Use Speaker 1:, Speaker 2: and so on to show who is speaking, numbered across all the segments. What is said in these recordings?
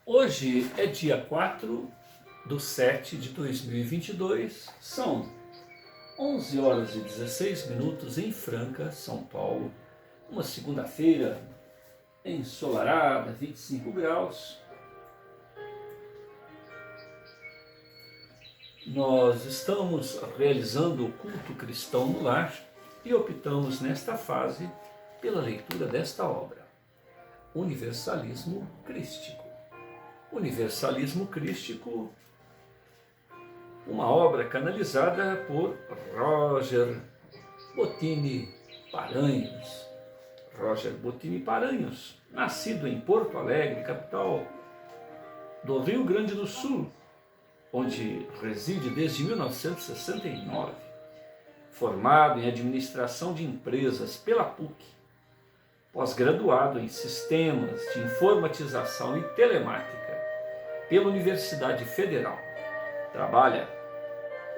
Speaker 1: Hoje é dia 4/7/2022, são 11 horas e 16 minutos em Franca, São Paulo, uma segunda-feira ensolarada, 25 graus. Nós estamos realizando o culto cristão no lar e optamos nesta fase pela leitura desta obra, Universalismo Crístico. Universalismo Crístico, uma obra canalizada por Roger Bottini Paranhos. Roger Bottini Paranhos, nascido em Porto Alegre, capital do Rio Grande do Sul, onde reside desde 1969, formado em administração de empresas pela PUC, pós-graduado em sistemas de informatização e telemática pela Universidade Federal. Trabalha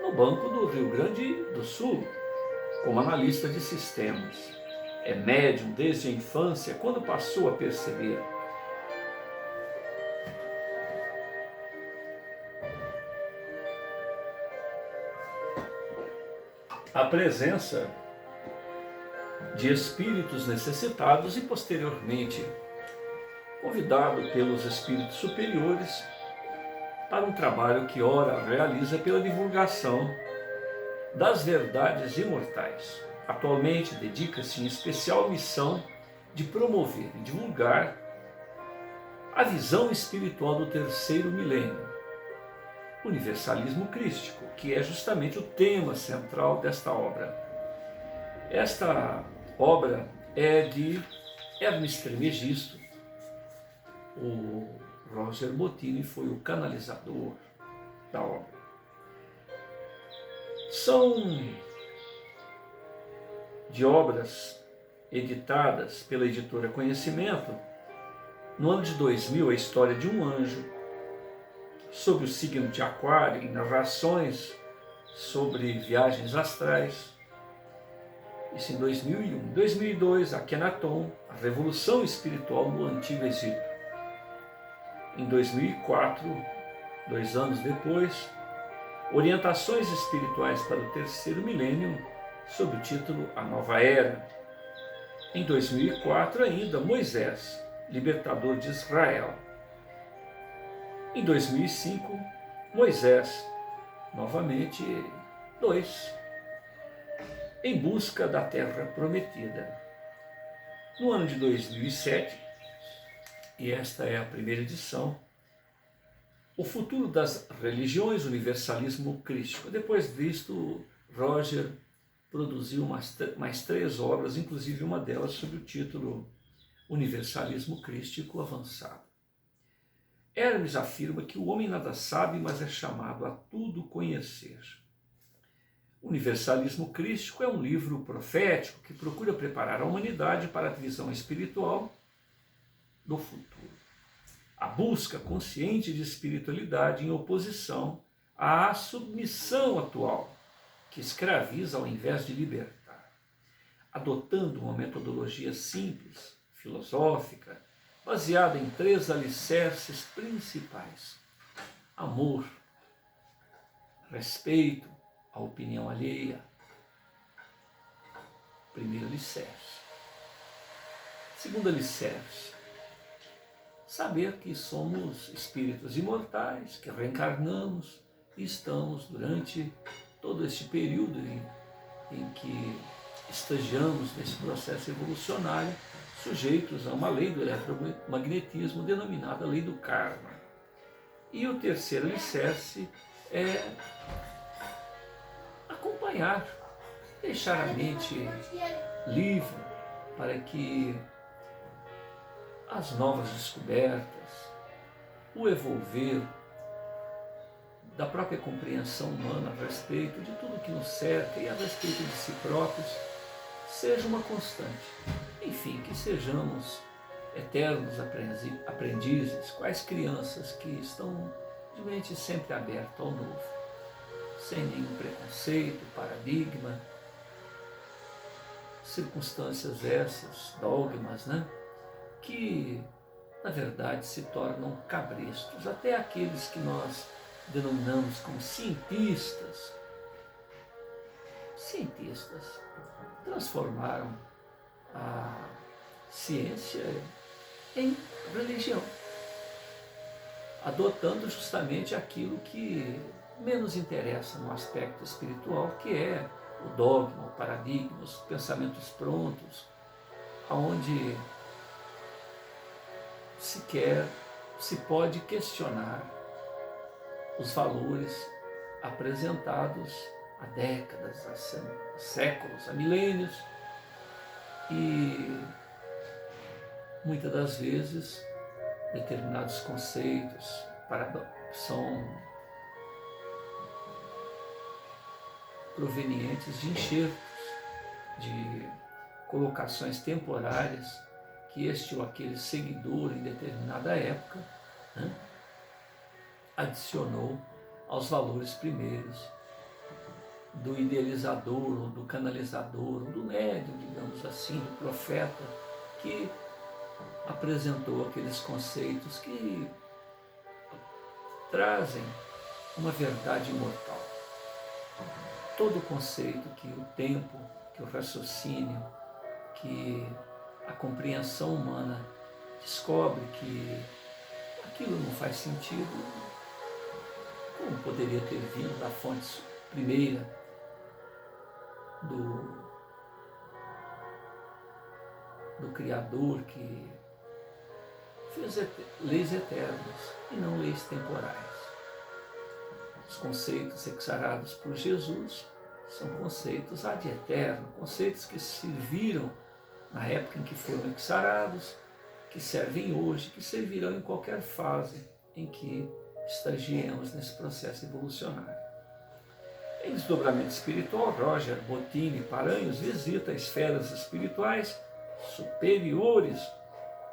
Speaker 1: no Banco do Rio Grande do Sul como analista de sistemas. É médium desde a infância, quando passou a perceber a presença de espíritos necessitados e, posteriormente, convidado pelos espíritos superiores para um trabalho que ora realiza pela divulgação das verdades imortais. Atualmente dedica-se em especial missão de promover e divulgar a visão espiritual do terceiro milênio, Universalismo Crístico, que é justamente o tema central desta obra. Esta obra é de Hermes Trismegisto. O Roger Bottini foi o canalizador da obra. São de obras editadas pela editora Conhecimento. No ano de 2000, a história de um anjo, sobre o signo de Aquário e narrações sobre viagens astrais. Isso em 2001. Em 2002, Akhenaton, a revolução espiritual no Antigo Egito. Em 2004, 2 anos depois, Orientações Espirituais para o Terceiro Milênio, sob o título A Nova Era. Em 2004 ainda, Moisés, libertador de Israel. Em 2005, Moisés, novamente 2, em busca da Terra Prometida. No ano de 2007, e esta é a primeira edição, O Futuro das Religiões, Universalismo Crístico. Depois disto, Roger produziu mais 3 obras, inclusive uma delas sob o título Universalismo Crístico Avançado. Hermes afirma que o homem nada sabe, mas é chamado a tudo conhecer. Universalismo Crístico é um livro profético que procura preparar a humanidade para a visão espiritual do futuro. A busca consciente de espiritualidade em oposição à submissão atual, que escraviza ao invés de libertar. Adotando uma metodologia simples, filosófica, baseada em 3 alicerces principais: amor, respeito à opinião alheia. Primeiro alicerce. Segundo alicerce, saber que somos espíritos imortais, que reencarnamos e estamos durante todo este período em que estagiamos nesse processo evolucionário, sujeitos a uma lei do eletromagnetismo denominada lei do karma. E o terceiro alicerce é acompanhar, deixar a mente livre para que as novas descobertas, o evolver da própria compreensão humana a respeito de tudo que nos cerca e a respeito de si próprios, seja uma constante. Enfim, que sejamos eternos aprendizes, quais crianças que estão de mente sempre aberta ao novo, sem nenhum preconceito, paradigma, circunstâncias essas, dogmas, que na verdade se tornam cabrestos. Até aqueles que nós denominamos como cientistas transformaram a ciência em religião, adotando justamente aquilo que menos interessa no aspecto espiritual, que é o dogma, o paradigma, os pensamentos prontos, onde sequer se pode questionar os valores apresentados há décadas, há séculos, há milênios, e muitas das vezes determinados conceitos são provenientes de enxertos, de colocações temporárias que este ou aquele seguidor em determinada época, né, adicionou aos valores primeiros do idealizador, ou do canalizador, ou do médium, digamos assim, do profeta, que apresentou aqueles conceitos que trazem uma verdade imortal. Todo conceito que o tempo, que o raciocínio, que a compreensão humana descobre que aquilo não faz sentido, como poderia ter vindo da fonte primeira do Criador, que fez leis eternas e não leis temporais. Os conceitos exarados por Jesus são conceitos ad eterno, conceitos que serviram na época em que foram exarados, que servem hoje, que servirão em qualquer fase em que estagiemos nesse processo evolucionário. Em Desdobramento Espiritual, Roger Bottini Paranhos visita esferas espirituais superiores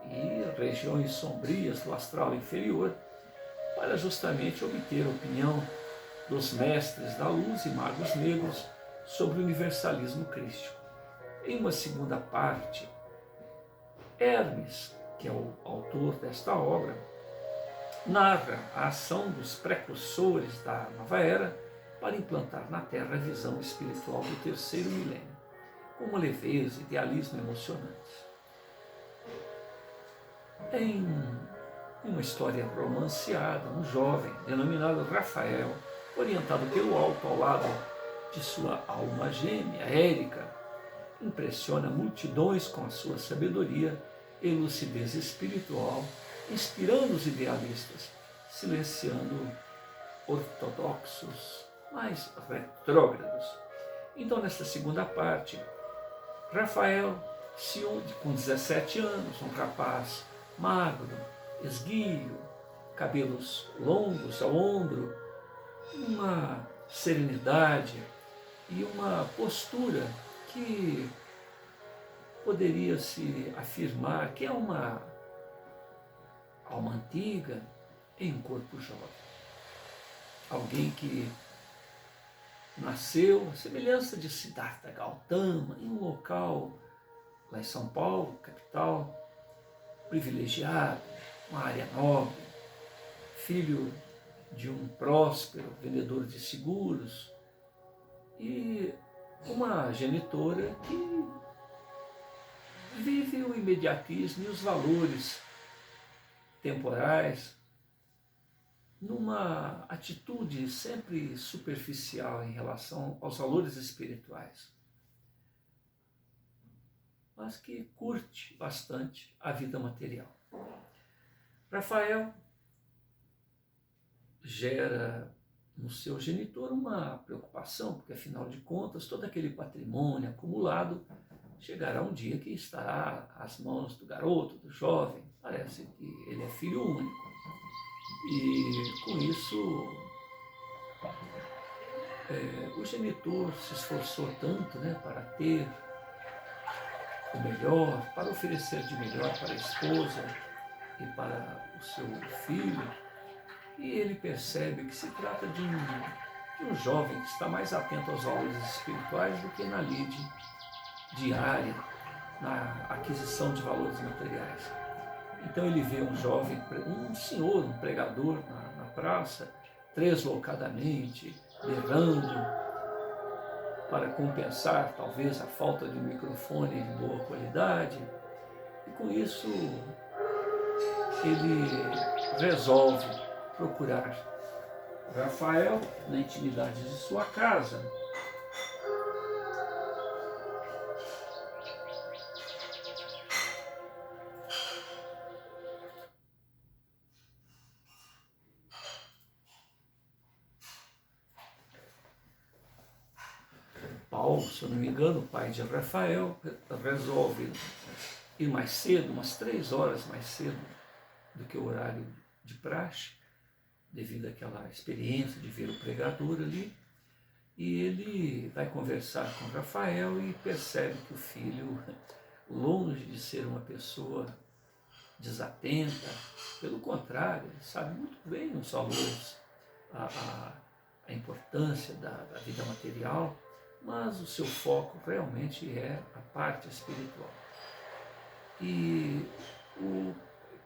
Speaker 1: e regiões sombrias do astral inferior para justamente obter a opinião dos mestres da luz e magos negros sobre o universalismo crístico. Em uma segunda parte, Hermes, que é o autor desta obra, narra a ação dos precursores da nova era para implantar na Terra a visão espiritual do terceiro milênio, com uma leveza e idealismo emocionantes. Em uma história romanceada, um jovem denominado Rafael, orientado pelo alto ao lado de sua alma gêmea, Érica, impressiona multidões com a sua sabedoria e lucidez espiritual, inspirando os idealistas, silenciando ortodoxos mais retrógrados. Então, nesta segunda parte, Rafael se une com 17 anos, um rapaz magro, esguio, cabelos longos ao ombro, uma serenidade e uma postura que poderia se afirmar que é uma alma antiga em um corpo jovem. Alguém que nasceu à semelhança de Siddhartha Gautama em um local lá em São Paulo, capital, privilegiado, uma área nobre, filho de um próspero vendedor de seguros e uma genitora que vive o imediatismo e os valores temporais numa atitude sempre superficial em relação aos valores espirituais, mas que curte bastante a vida material. Rafael gera no seu genitor uma preocupação, porque afinal de contas todo aquele patrimônio acumulado chegará um dia que estará às mãos do garoto, do jovem. Parece que ele é filho único. E com isso o genitor se esforçou tanto, para ter o melhor, para oferecer de melhor para a esposa e para o seu filho, e ele percebe que se trata de um jovem que está mais atento aos valores espirituais do que na lide diária, na aquisição de valores materiais. Então ele vê um jovem, um senhor, um pregador na praça, deslocadamente, berrando, para compensar talvez a falta de um microfone de boa qualidade. E com isso ele resolve procurar Rafael na intimidade de sua casa. Paulo, se eu não me engano, o pai de Rafael, resolve ir mais cedo, umas 3 horas mais cedo do que o horário de praxe, devido àquela experiência de ver o pregador ali. E ele vai conversar com Rafael e percebe que o filho, longe de ser uma pessoa desatenta, pelo contrário, ele sabe muito bem os valores, a importância da vida material, mas o seu foco realmente é a parte espiritual. E o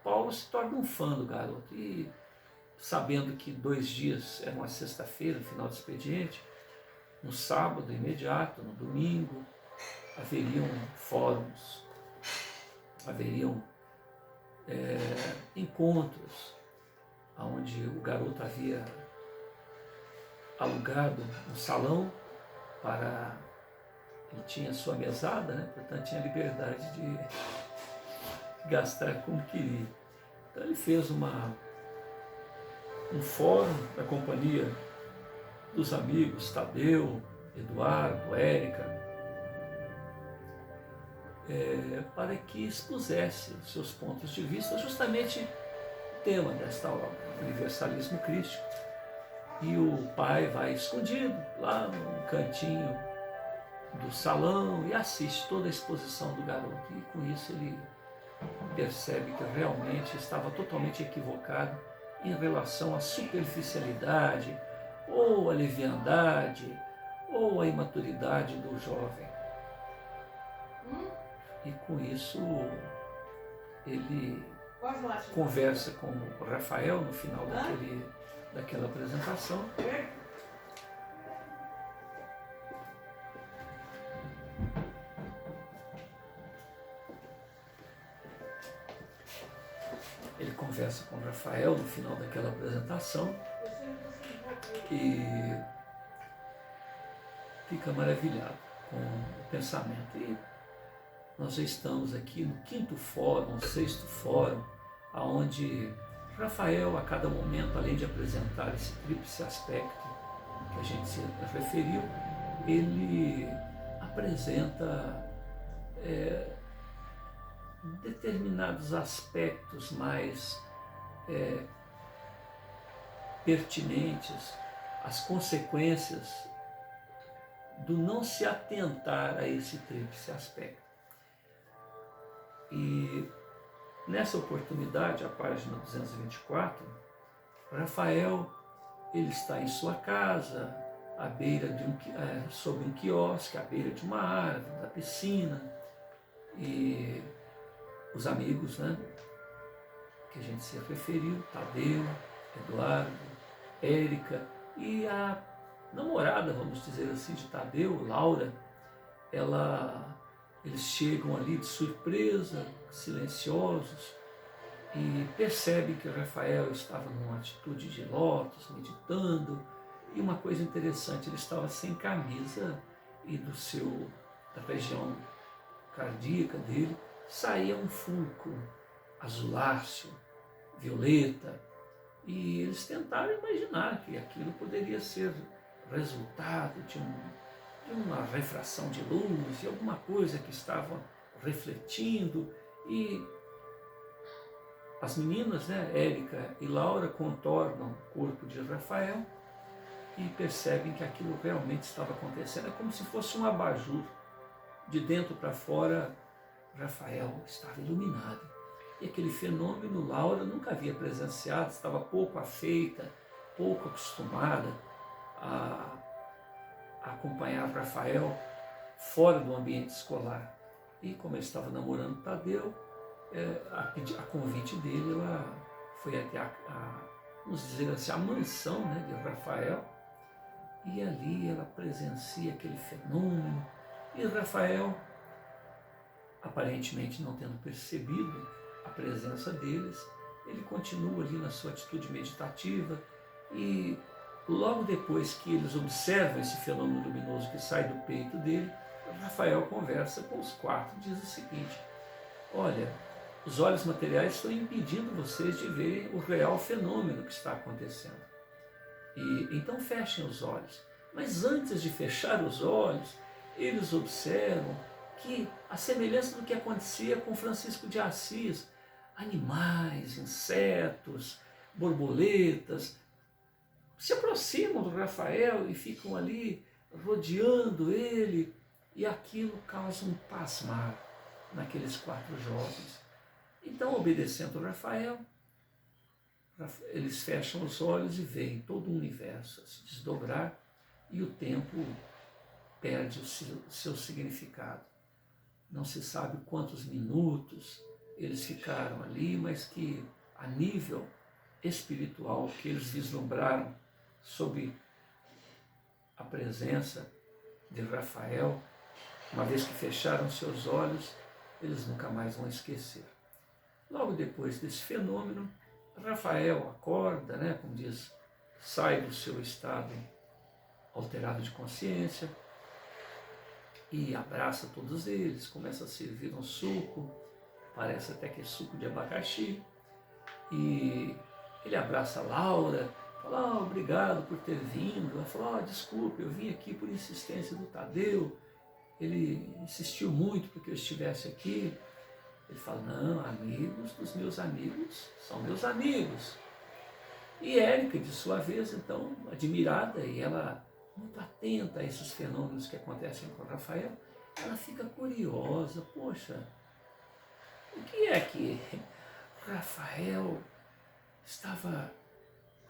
Speaker 1: Paulo se torna um fã do garoto, e sabendo que 2 dias era uma sexta-feira, no final do expediente, no sábado imediato, no domingo, haveriam fóruns, haveriam encontros, onde o garoto havia alugado um salão para... Ele tinha sua mesada, né? Portanto tinha liberdade de gastar como queria. Então ele fez um fórum na companhia dos amigos Tadeu, Eduardo, Érica, para que expusesse os seus pontos de vista, justamente o tema desta obra, o universalismo crístico. E o pai vai escondido lá no cantinho do salão e assiste toda a exposição do garoto. E com isso ele percebe que realmente estava totalmente equivocado em relação à superficialidade, ou à leviandade, ou à imaturidade do jovem. E com isso ele conversa com o Rafael no final daquela apresentação. Ele conversa com o Rafael no final daquela apresentação e fica maravilhado com o pensamento. E nós já estamos aqui no 5º fórum, 6º fórum, onde Rafael, a cada momento, além de apresentar esse tríplice aspecto que a gente se referiu, ele apresenta determinados aspectos mais pertinentes, as consequências do não se atentar a esse tríplice aspecto. E nessa oportunidade, a página 224, Rafael, ele está em sua casa, à beira de sob um quiosque, à beira de uma árvore, da piscina, e os amigos, né, que a gente se referiu, Tadeu, Eduardo, Érica, e a namorada, vamos dizer assim, de Tadeu, Laura, eles chegam ali de surpresa, silenciosos, e percebem que Rafael estava numa atitude de lótus, meditando, e uma coisa interessante, ele estava sem camisa, e da região cardíaca dele saía um fulcro azuláceo, violeta, e eles tentaram imaginar que aquilo poderia ser resultado de uma refração de luz, de alguma coisa que estava refletindo. E as meninas, né, Érica e Laura, contornam o corpo de Rafael e percebem que aquilo realmente estava acontecendo. É como se fosse um abajur. De dentro para fora, Rafael estava iluminado. E aquele fenômeno Laura nunca havia presenciado, estava pouco afeita, pouco acostumada a acompanhar Rafael fora do ambiente escolar. E como ele estava namorando Tadeu, a convite dele, ela foi até vamos dizer assim, a mansão, né, de Rafael, e ali ela presencia aquele fenômeno, e Rafael, aparentemente não tendo percebido a presença deles, ele continua ali na sua atitude meditativa, e logo depois que eles observam esse fenômeno luminoso que sai do peito dele, Rafael conversa com os quatro, diz o seguinte: olha, os olhos materiais estão impedindo vocês de ver o real fenômeno que está acontecendo. E então fechem os olhos. Mas antes de fechar os olhos, eles observam que, a semelhança do que acontecia com Francisco de Assis, animais, insetos, borboletas, se aproximam do Rafael e ficam ali rodeando ele, e aquilo causa um pasmar naqueles quatro jovens. Então, obedecendo Rafael, eles fecham os olhos e veem todo o universo a se desdobrar, e o tempo perde o seu significado. Não se sabe quantos minutos eles ficaram ali, mas que a nível espiritual que eles vislumbraram sob a presença de Rafael, uma vez que fecharam seus olhos, eles nunca mais vão esquecer. Logo depois desse fenômeno, Rafael acorda, né, como diz, sai do seu estado alterado de consciência e abraça todos eles, começa a servir um suco, parece até que é suco de abacaxi, e ele abraça a Laura, fala: obrigado por ter vindo. Ela fala: desculpe, eu vim aqui por insistência do Tadeu, ele insistiu muito para que eu estivesse aqui. Ele fala: não, amigos dos meus amigos são meus amigos. E Érica, de sua vez, então, admirada, e ela muito atenta a esses fenômenos que acontecem com Rafael, ela fica curiosa: poxa, o que é que Rafael estava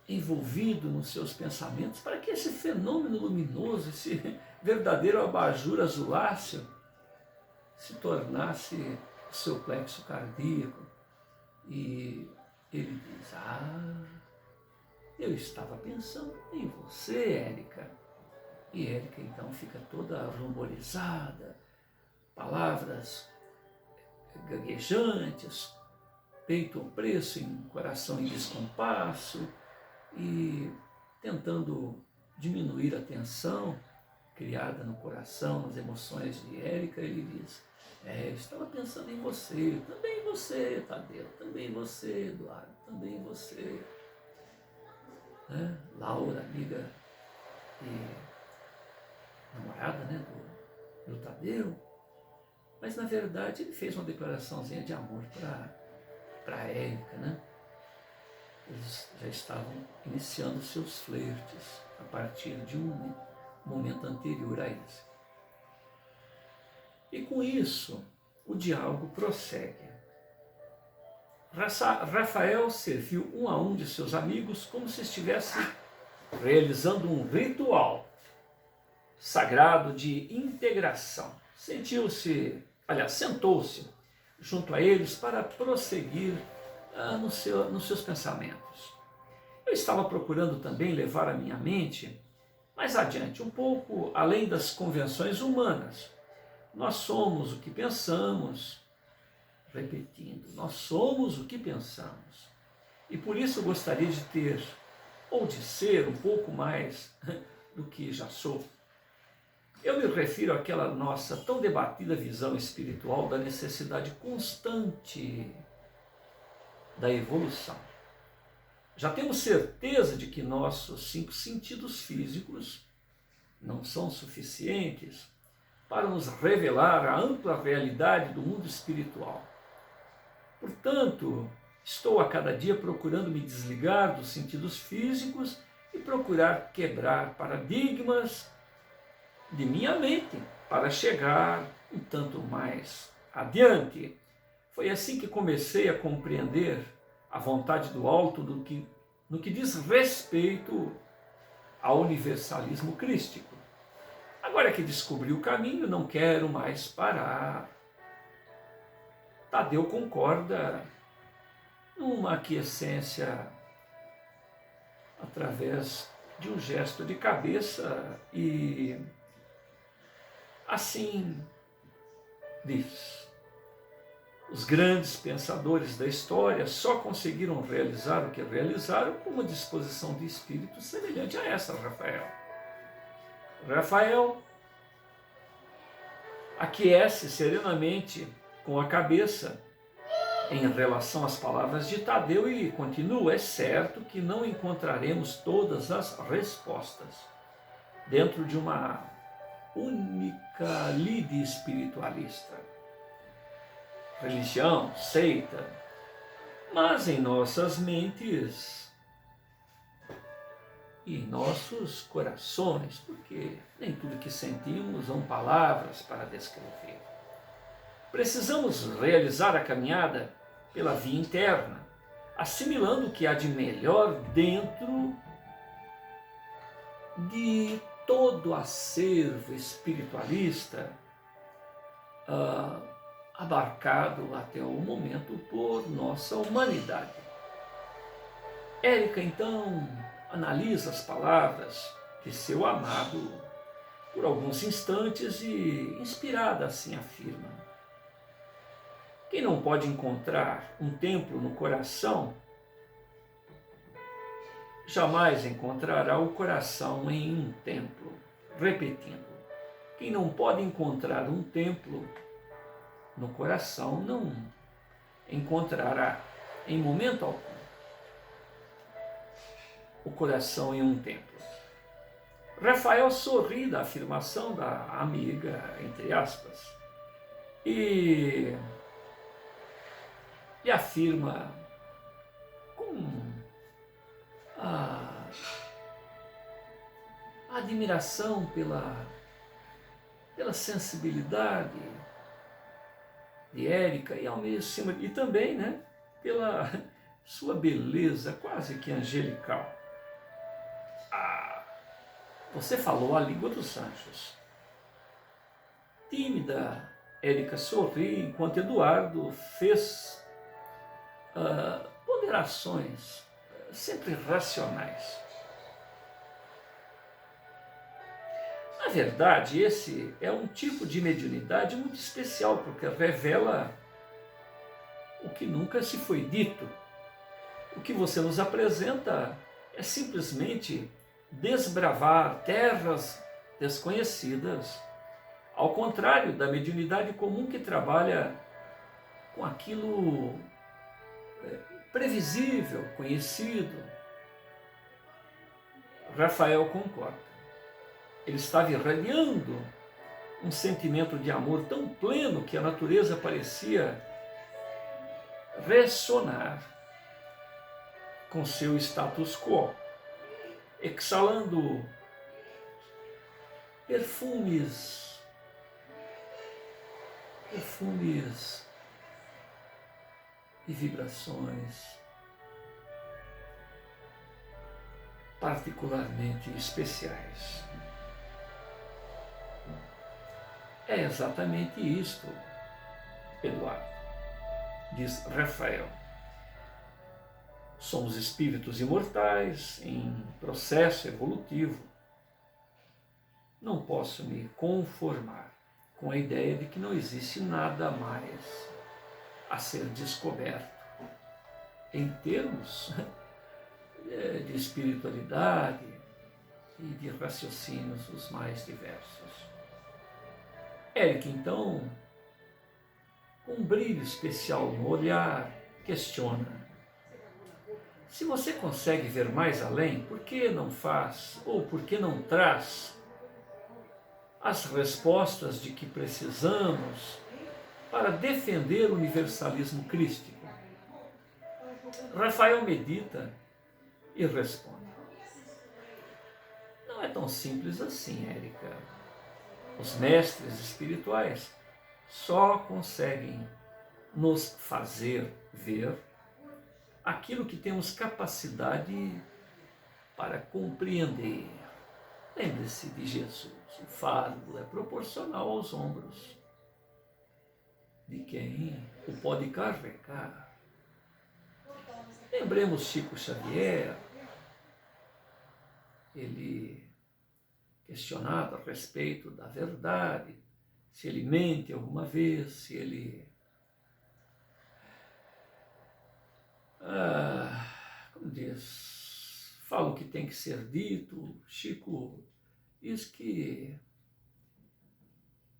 Speaker 1: envolvido nos seus pensamentos para que esse fenômeno luminoso, esse verdadeiro abajur azuláceo, se tornasse o seu plexo cardíaco? E ele diz: eu estava pensando em você, Érica. E Érica então fica toda ruborizada, palavras gaguejantes, peito opresso, em coração em descompasso, e tentando diminuir a tensão criada no coração, nas emoções de Érica, ele diz: estava pensando em você, também em você, Tadeu, também em você, Eduardo, também em você. Laura, amiga e namorada, né, do Tadeu, mas na verdade ele fez uma declaraçãozinha de amor para Érica, né? Eles já estavam iniciando seus flertes a partir de um momento anterior a esse. E com isso, o diálogo prossegue. Rafael serviu um a um de seus amigos como se estivesse realizando um ritual sagrado de integração. Sentou-se junto a eles para prosseguir nos seus pensamentos. Eu estava procurando também levar a minha mente mais adiante, um pouco além das convenções humanas. Nós somos o que pensamos, repetindo, nós somos o que pensamos. E por isso eu gostaria de ter, ou de ser, um pouco mais do que já sou. Eu me refiro àquela nossa tão debatida visão espiritual da necessidade constante da evolução. Já temos certeza de que nossos 5 sentidos físicos não são suficientes para nos revelar a ampla realidade do mundo espiritual. Portanto, estou a cada dia procurando me desligar dos sentidos físicos e procurar quebrar paradigmas de minha mente para chegar um tanto mais adiante. Foi assim que comecei a compreender a vontade do alto no que diz respeito ao universalismo crístico. Agora que descobri o caminho, não quero mais parar. Tadeu concorda numa aquiescência através de um gesto de cabeça e assim diz: os grandes pensadores da história só conseguiram realizar o que realizaram com uma disposição de espírito semelhante a essa, Rafael. Rafael aquece serenamente com a cabeça em relação às palavras de Tadeu e continua: é certo que não encontraremos todas as respostas dentro de uma única lide espiritualista, religião, seita, mas em nossas mentes e em nossos corações, porque nem tudo que sentimos são palavras para descrever. Precisamos realizar a caminhada pela via interna, assimilando o que há de melhor dentro de todo acervo espiritualista abarcado até o momento por nossa humanidade. Érica, então, analisa as palavras de seu amado por alguns instantes e, inspirada, assim afirma: quem não pode encontrar um templo no coração, jamais encontrará o coração em um templo. Repetindo, quem não pode encontrar um templo no coração, não encontrará em momento algum o coração em um templo. Rafael sorri da afirmação da amiga, entre aspas, e afirma com a admiração pela sensibilidade de Érica e ao mesmo e também, né, pela sua beleza quase que angelical. Você falou a língua dos anjos. Tímida, Érica sorri enquanto Eduardo fez ponderações sempre racionais. Na verdade, esse é um tipo de mediunidade muito especial, porque revela o que nunca se foi dito. O que você nos apresenta é simplesmente desbravar terras desconhecidas, ao contrário da mediunidade comum que trabalha com aquilo previsível, conhecido. Rafael concorda. Ele estava irradiando um sentimento de amor tão pleno que a natureza parecia ressonar com seu status quo, exalando perfumes e vibrações particularmente especiais. É exatamente isto, Eduardo, diz Rafael. Somos espíritos imortais em processo evolutivo. Não posso me conformar com a ideia de que não existe nada mais a ser descoberto em termos de espiritualidade e de raciocínios os mais diversos. Érica, então, com um brilho especial no olhar, questiona: se você consegue ver mais além, por que não faz ou por que não traz as respostas de que precisamos para defender o universalismo crístico? Rafael medita e responde: não é tão simples assim, Érica. Os mestres espirituais só conseguem nos fazer ver aquilo que temos capacidade para compreender. Lembre-se de Jesus. O fardo é proporcional aos ombros de quem o pode carregar. Lembremos Chico Xavier, ele questionado a respeito da verdade, se ele mente alguma vez, se ele como diz, fala o que tem que ser dito. Chico diz que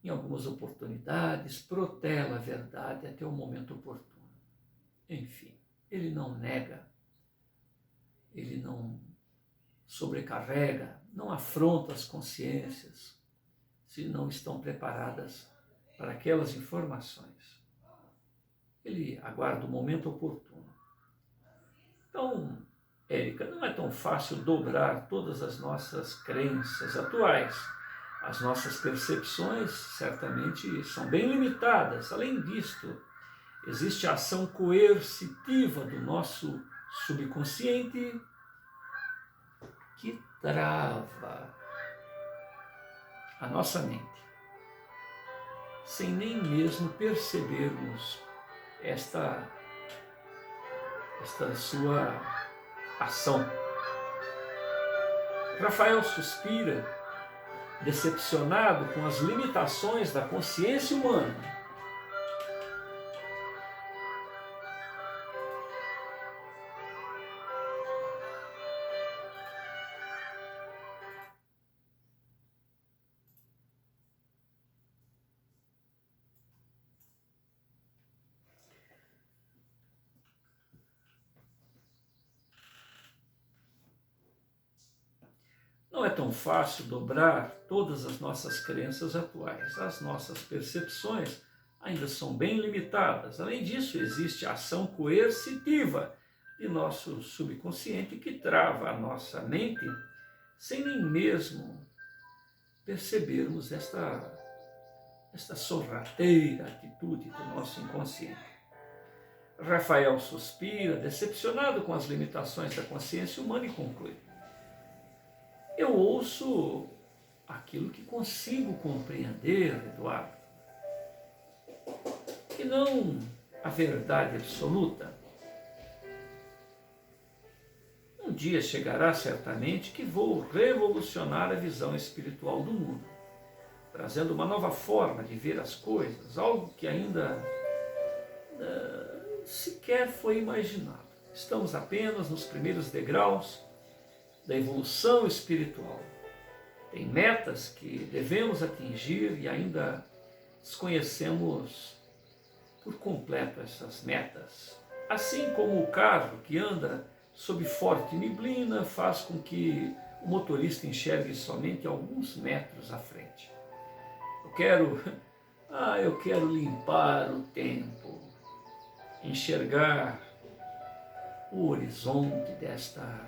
Speaker 1: em algumas oportunidades protela a verdade até o momento oportuno. Enfim, ele não nega, ele não sobrecarrega, não afronta as consciências se não estão preparadas para aquelas informações. Ele aguarda o momento oportuno. Então, Érica, não é tão fácil dobrar todas as nossas crenças atuais. As nossas percepções certamente são bem limitadas. Além disto, existe a ação coercitiva do nosso subconsciente que trava a nossa mente, sem nem mesmo percebermos esta sua ação. Rafael suspira, decepcionado com as limitações da consciência humana. Não é tão fácil dobrar todas as nossas crenças atuais. As nossas percepções ainda são bem limitadas. Além disso, existe a ação coercitiva de nosso subconsciente que trava a nossa mente sem nem mesmo percebermos esta sorrateira atitude do nosso inconsciente. Rafael suspira, decepcionado com as limitações da consciência humana, e conclui: eu ouço aquilo que consigo compreender, Eduardo, e não a verdade absoluta. Um dia chegará certamente que vou revolucionar a visão espiritual do mundo, trazendo uma nova forma de ver as coisas, algo que ainda sequer foi imaginado. Estamos apenas nos primeiros degraus da evolução espiritual. Tem metas que devemos atingir e ainda desconhecemos por completo essas metas. Assim como o carro que anda sob forte neblina faz com que o motorista enxergue somente alguns metros à frente. Eu quero limpar o tempo, enxergar o horizonte desta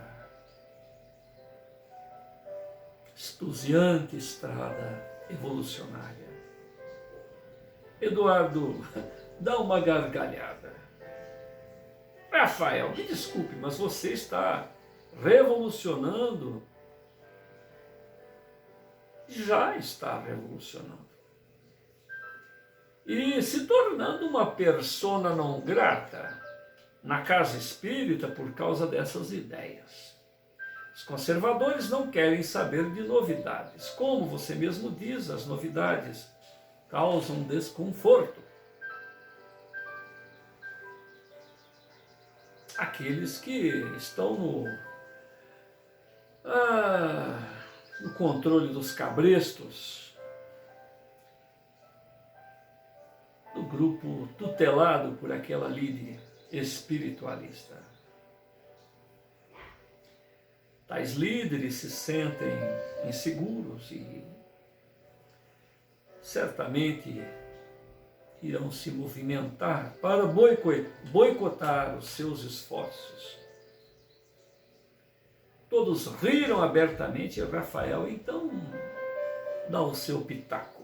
Speaker 1: esfuziante estrada evolucionária. Eduardo dá uma gargalhada. Rafael, me desculpe, mas você está revolucionando. Já está revolucionando. E se tornando uma persona não grata na casa espírita por causa dessas ideias. Os conservadores não querem saber de novidades. Como você mesmo diz, as novidades causam desconforto. Aqueles que estão no controle dos cabrestos, do grupo tutelado por aquela líder espiritualista. Tais líderes se sentem inseguros e certamente irão se movimentar para boicotar os seus esforços. Todos riram abertamente e Rafael então dá o seu pitaco.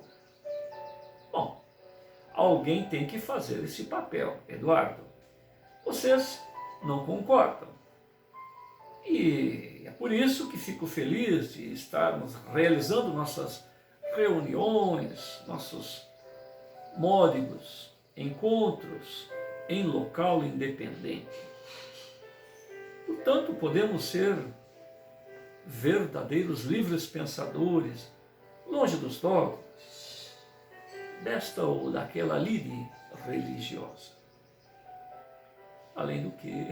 Speaker 1: Bom, alguém tem que fazer esse papel, Eduardo. Vocês não concordam. E é por isso que fico feliz de estarmos realizando nossas reuniões, nossos módigos encontros em local independente. Portanto, podemos ser verdadeiros livres pensadores, longe dos dogmas, desta ou daquela lide religiosa. Além do que,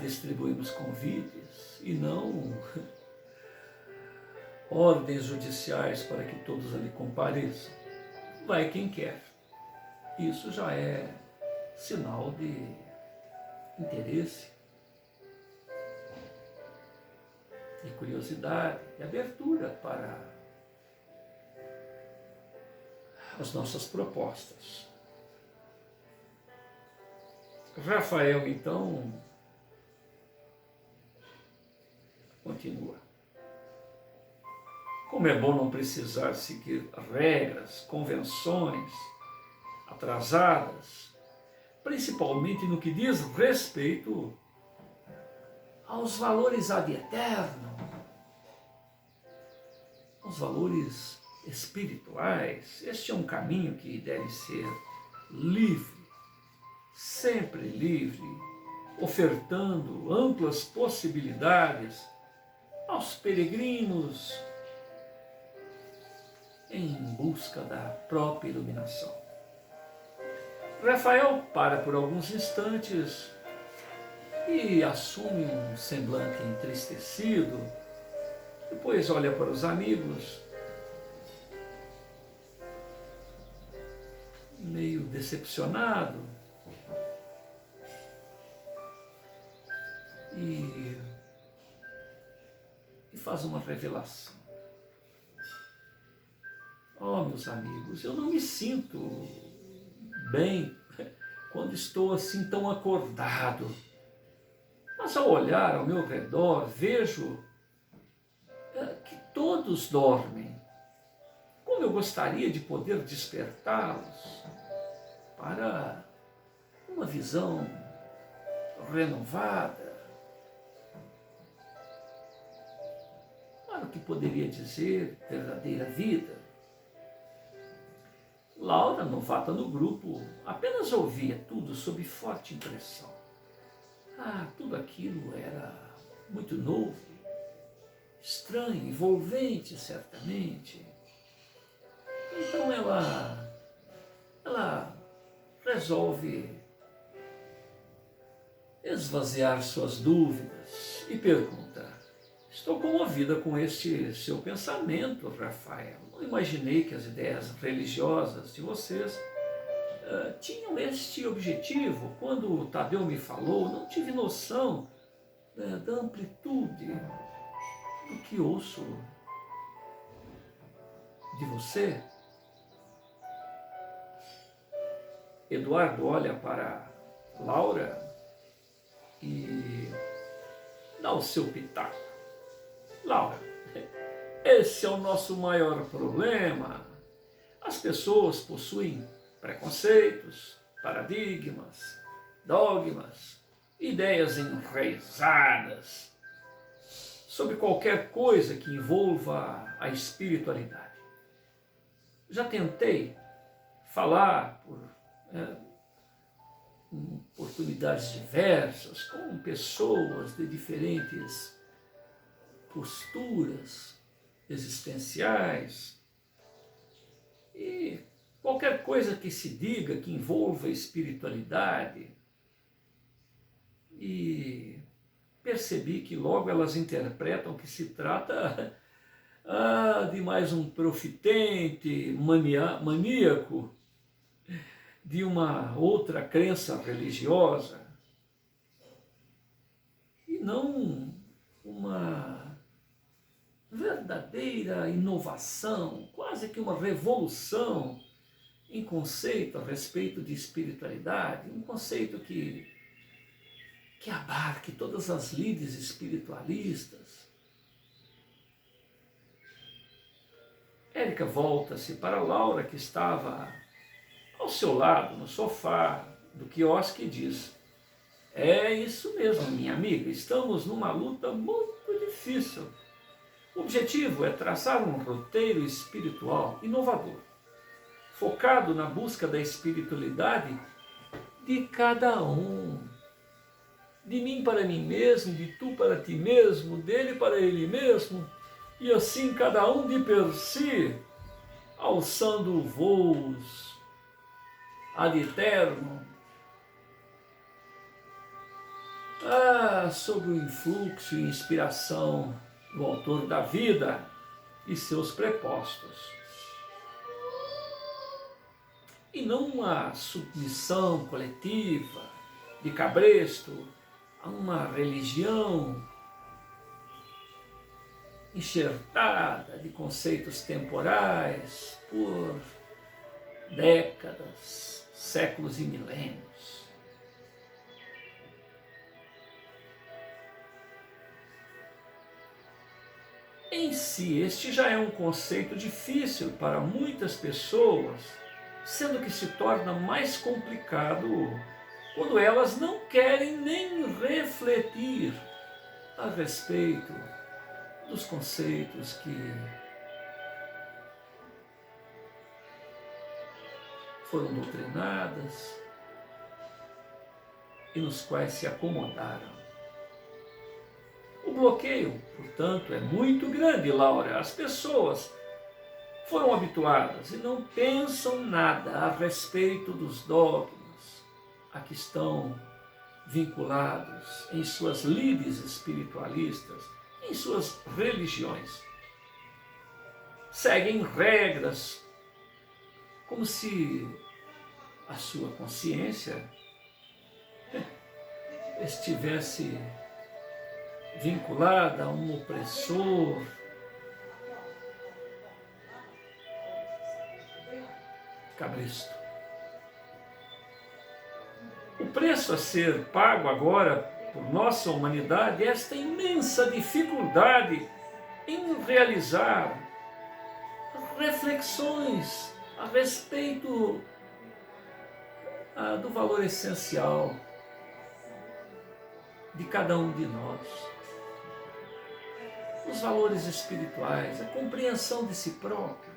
Speaker 1: distribuímos convites e não ordens judiciais para que todos ali compareçam. Vai quem quer. Isso já é sinal de interesse, de curiosidade, de abertura para as nossas propostas. Rafael, então, continua. Como é bom não precisar seguir regras, convenções atrasadas, principalmente no que diz respeito aos valores ad eterno, aos valores espirituais. Este é um caminho que deve ser livre, sempre livre, ofertando amplas possibilidades aos peregrinos em busca da própria iluminação. Rafael para por alguns instantes e assume um semblante entristecido. Depois olha para os amigos, meio decepcionado, e faz uma revelação. Oh, meus amigos, eu não me sinto bem quando estou assim tão acordado. Mas ao olhar ao meu redor, vejo que todos dormem. Como eu gostaria de poder despertá-los para uma visão renovada, para o que poderia dizer verdadeira vida. Laura, novata no grupo, apenas ouvia tudo sob forte impressão. Tudo aquilo era muito novo, estranho, envolvente, certamente. Então ela resolve esvaziar suas dúvidas e pergunta: estou comovida com este seu pensamento, Rafael. Não imaginei que as ideias religiosas de vocês tinham este objetivo. Quando o Tadeu me falou, não tive noção da amplitude do que ouço de você. Eduardo olha para Laura e dá o seu pitaco. Laura, esse é o nosso maior problema. As pessoas possuem preconceitos, paradigmas, dogmas, ideias enraizadas sobre qualquer coisa que envolva a espiritualidade. Já tentei falar por oportunidades diversas com pessoas de diferentes posturas existenciais, e qualquer coisa que se diga que envolva espiritualidade, e percebi que logo elas interpretam que se trata de mais um profitente maníaco de uma outra crença religiosa, e não uma verdadeira inovação, quase que uma revolução em conceito a respeito de espiritualidade, um conceito que abarque todas as lides espiritualistas. Érica volta-se para Laura, que estava ao seu lado, no sofá do quiosque, e diz: é isso mesmo, minha amiga, estamos numa luta muito difícil. O objetivo é traçar um roteiro espiritual inovador, focado na busca da espiritualidade de cada um. De mim para mim mesmo, de tu para ti mesmo, dele para ele mesmo, e assim cada um de per si, alçando voos ad eterno, sob o influxo e inspiração do autor da vida e seus prepostos. E não uma submissão coletiva, de cabresto, a uma religião enxertada de conceitos temporais por décadas, séculos e milênios. Em si, este já é um conceito difícil para muitas pessoas, sendo que se torna mais complicado quando elas não querem nem refletir a respeito dos conceitos que foram doutrinadas e nos quais se acomodaram. O bloqueio, portanto, é muito grande, Laura. As pessoas foram habituadas e não pensam nada a respeito dos dogmas a que estão vinculados em suas lides espiritualistas, em suas religiões. Seguem regras como se a sua consciência estivesse vinculada a um opressor, cabresto. O preço a ser pago agora por nossa humanidade é esta imensa dificuldade em realizar reflexões a respeito do valor essencial de cada um de nós. Os valores espirituais, a compreensão de si próprio.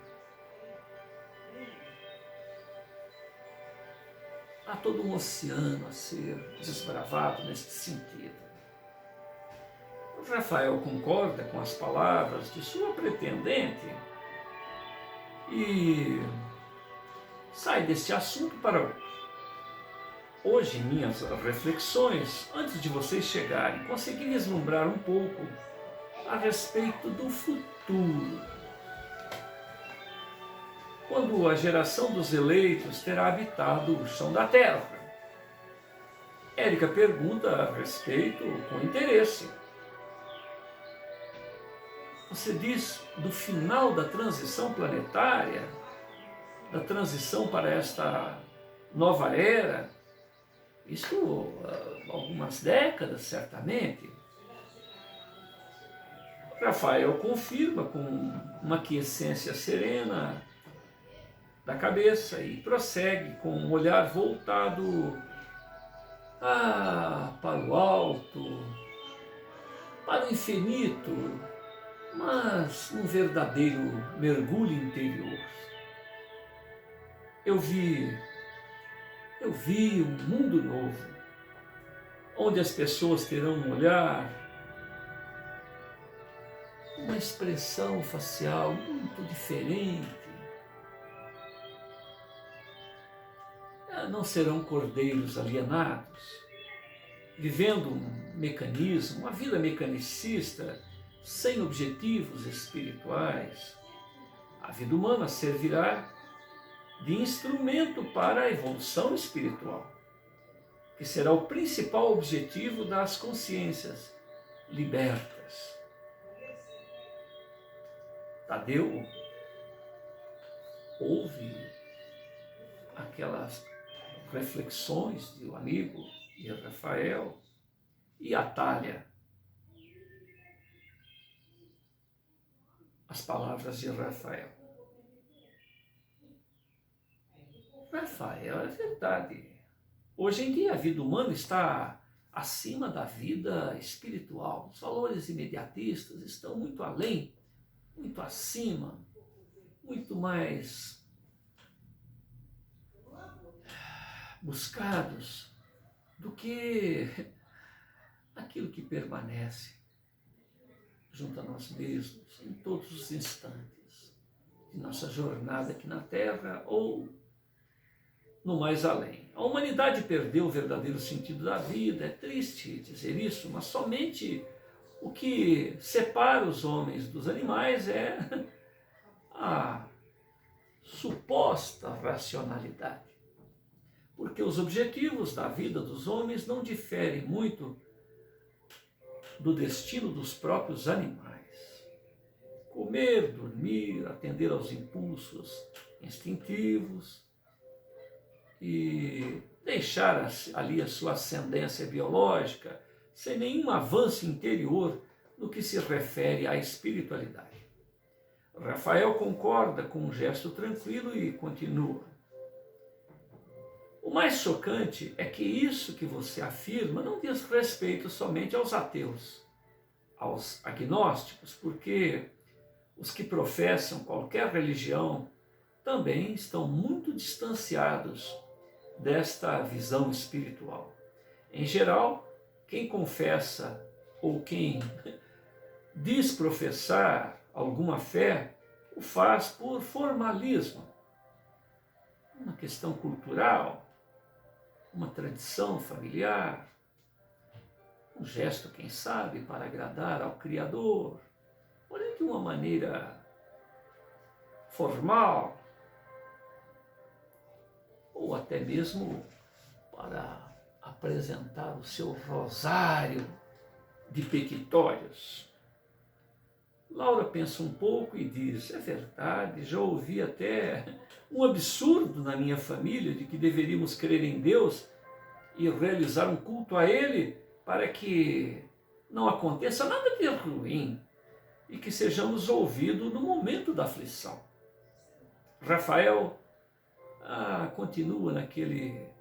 Speaker 1: Há todo um oceano a ser desbravado neste sentido. O Rafael concorda com as palavras de sua pretendente e sai deste assunto para outro. Hoje, em minhas reflexões, antes de vocês chegarem, consegui vislumbrar um pouco a respeito do futuro, quando a geração dos eleitos terá habitado o chão da terra. Érica pergunta a respeito com interesse. Você diz do final da transição planetária, da transição para esta nova era, isto há algumas décadas, certamente. Rafael confirma com uma quiescência serena da cabeça e prossegue com um olhar voltado para o alto, para o infinito, mas um verdadeiro mergulho interior. Eu vi um mundo novo, onde as pessoas terão um olhar, uma expressão facial muito diferente. Não serão cordeiros alienados, vivendo um mecanismo, uma vida mecanicista, sem objetivos espirituais. A vida humana servirá de instrumento para a evolução espiritual, que será o principal objetivo das consciências libertas. Tadeu ouve aquelas reflexões do amigo de Rafael e atalha as palavras de Rafael. Rafael, é verdade. Hoje em dia a vida humana está acima da vida espiritual. Os valores imediatistas estão muito além, muito acima, muito mais buscados do que aquilo que permanece junto a nós mesmos em todos os instantes de nossa jornada aqui na Terra ou no mais além. A humanidade perdeu o verdadeiro sentido da vida, é triste dizer isso, mas somente o que separa os homens dos animais é a suposta racionalidade. Porque os objetivos da vida dos homens não diferem muito do destino dos próprios animais. Comer, dormir, atender aos impulsos instintivos e deixar ali a sua ascendência biológica sem nenhum avanço interior no que se refere à espiritualidade. Rafael concorda com um gesto tranquilo e continua. O mais chocante é que isso que você afirma não diz respeito somente aos ateus, aos agnósticos, porque os que professam qualquer religião também estão muito distanciados desta visão espiritual. Em geral, quem confessa ou quem diz professar alguma fé, o faz por formalismo, uma questão cultural, uma tradição familiar, um gesto, quem sabe, para agradar ao Criador, porém de uma maneira formal, ou até mesmo para apresentar o seu rosário de pequitórios. Laura pensa um pouco e diz, é verdade, já ouvi até um absurdo na minha família de que deveríamos crer em Deus e realizar um culto a Ele para que não aconteça nada de ruim e que sejamos ouvidos no momento da aflição. Rafael continua naquele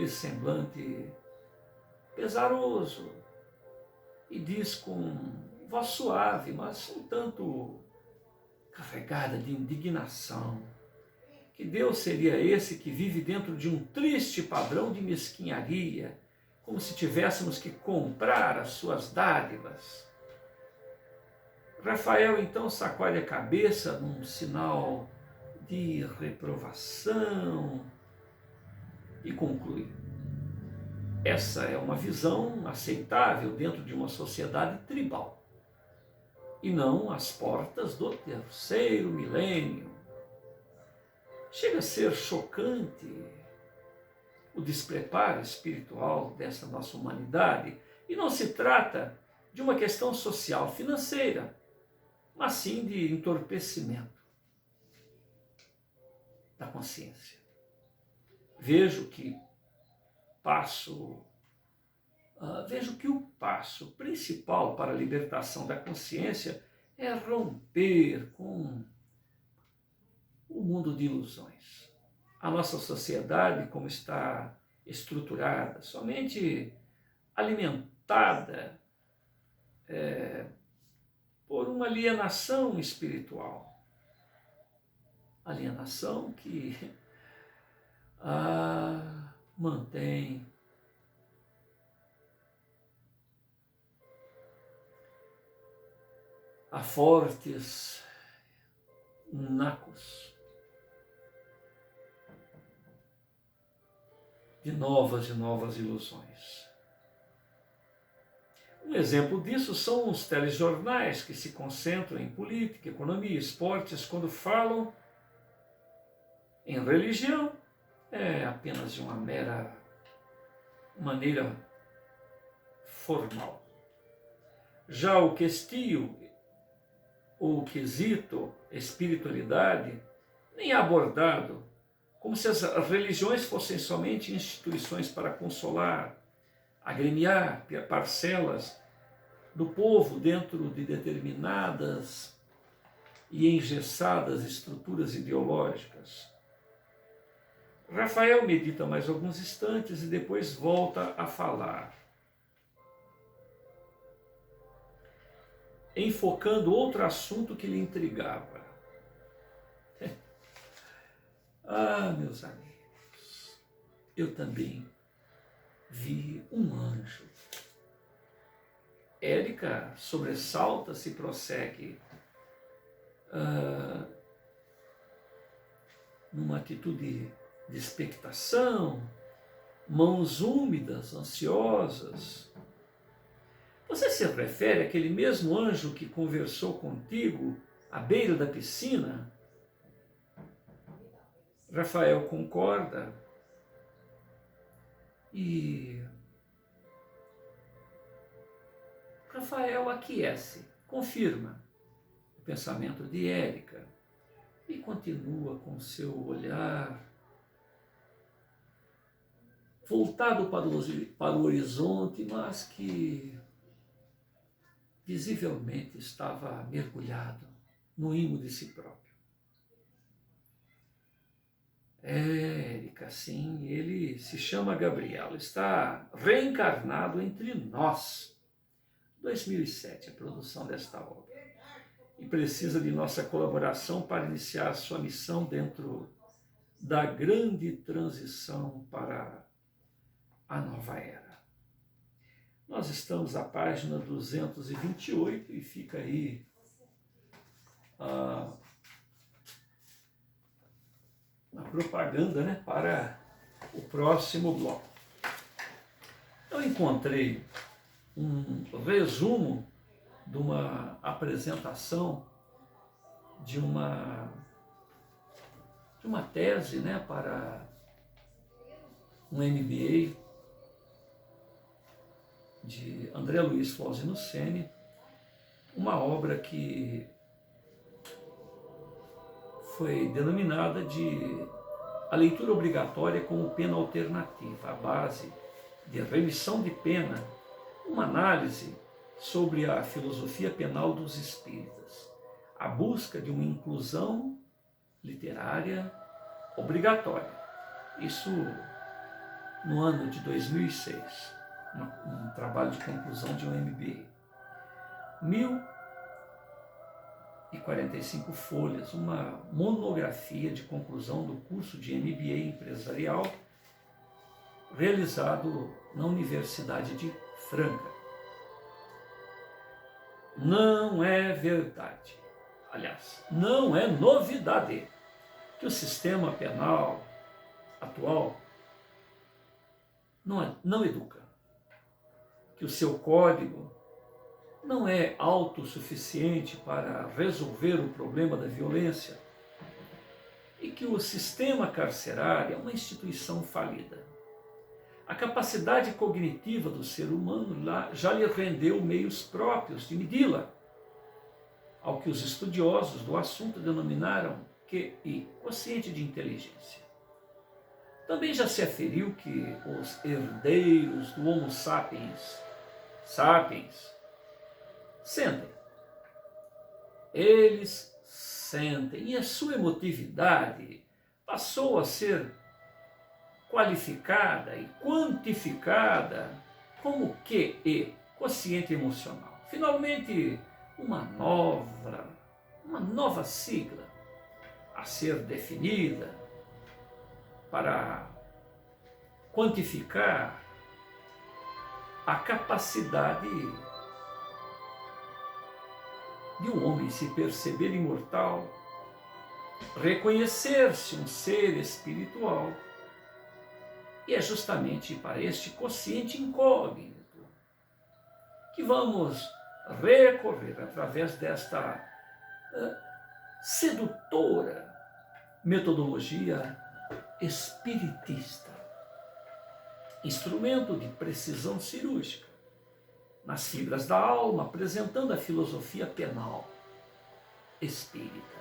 Speaker 1: semblante pesaroso e diz com voz suave, mas um tanto carregada de indignação, que Deus seria esse que vive dentro de um triste padrão de mesquinharia, como se tivéssemos que comprar as suas dádivas. Rafael então sacode a cabeça num sinal de reprovação e conclui. Essa é uma visão aceitável dentro de uma sociedade tribal e não às portas do terceiro milênio. Chega a ser chocante o despreparo espiritual dessa nossa humanidade e não se trata de uma questão social financeira, mas sim de entorpecimento da consciência. Vejo que o passo principal para a libertação da consciência é romper com o mundo de ilusões. A nossa sociedade, como está estruturada, somente alimentada por uma alienação espiritual. Alienação que mantém a fortes nacos de novas e novas ilusões. Um exemplo disso são os telejornais que se concentram em política, economia e esportes quando falam em religião. É apenas de uma mera maneira formal. Já o questio, ou quesito espiritualidade, nem é abordado como se as religiões fossem somente instituições para consolar, agremiar parcelas do povo dentro de determinadas e engessadas estruturas ideológicas. Rafael medita mais alguns instantes e depois volta a falar, enfocando outro assunto que lhe intrigava. Meus amigos, eu também vi um anjo. Érica sobressalta-se e prossegue numa atitude de expectação, mãos úmidas, ansiosas. Você se refere àquele mesmo anjo que conversou contigo à beira da piscina? Rafael concorda e Rafael aquece, confirma o pensamento de Érica e continua com seu olhar voltado para o horizonte, mas que visivelmente estava mergulhado no imo de si próprio. Érica, sim, ele se chama Gabriel, está reencarnado entre nós. 2007, a produção desta obra. E precisa de nossa colaboração para iniciar sua missão dentro da grande transição para a nova era. Nós estamos à página 228 e fica aí a propaganda, né, para o próximo bloco. Eu encontrei um resumo de uma apresentação de uma tese, né, para um MBA de André Luiz Flauzino Sene, uma obra que foi denominada de a leitura obrigatória como pena alternativa, a base de remissão de pena, uma análise sobre a filosofia penal dos espíritas, a busca de uma inclusão literária obrigatória. Isso no ano de 2006, um trabalho de conclusão de um MBA. 1045 folhas, uma monografia de conclusão do curso de MBA empresarial realizado na Universidade de Franca. Não é verdade, aliás, não é novidade que o sistema penal atual não educa, que o seu código não é autossuficiente para resolver o problema da violência e que o sistema carcerário é uma instituição falida. A capacidade cognitiva do ser humano já lhe rendeu meios próprios de medi-la, ao que os estudiosos do assunto denominaram QI, quociente de inteligência. Também já se aferiu que os herdeiros do Homo sapiens sentem. Eles sentem, e a sua emotividade passou a ser qualificada e quantificada como QE, quociente emocional. Finalmente, uma nova sigla a ser definida para quantificar a capacidade de um homem se perceber imortal, reconhecer-se um ser espiritual. E é justamente para este quociente incógnito que vamos recorrer através desta sedutora metodologia espiritista, instrumento de precisão cirúrgica nas fibras da alma, apresentando a filosofia penal espírita.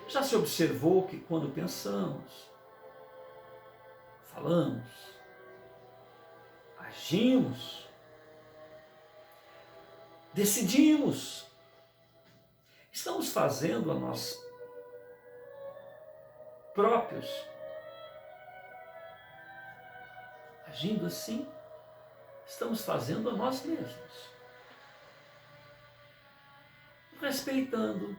Speaker 1: Já se observou que quando pensamos, falamos, agimos, decidimos, estamos fazendo a nós próprios, agindo assim, estamos fazendo a nós mesmos, respeitando,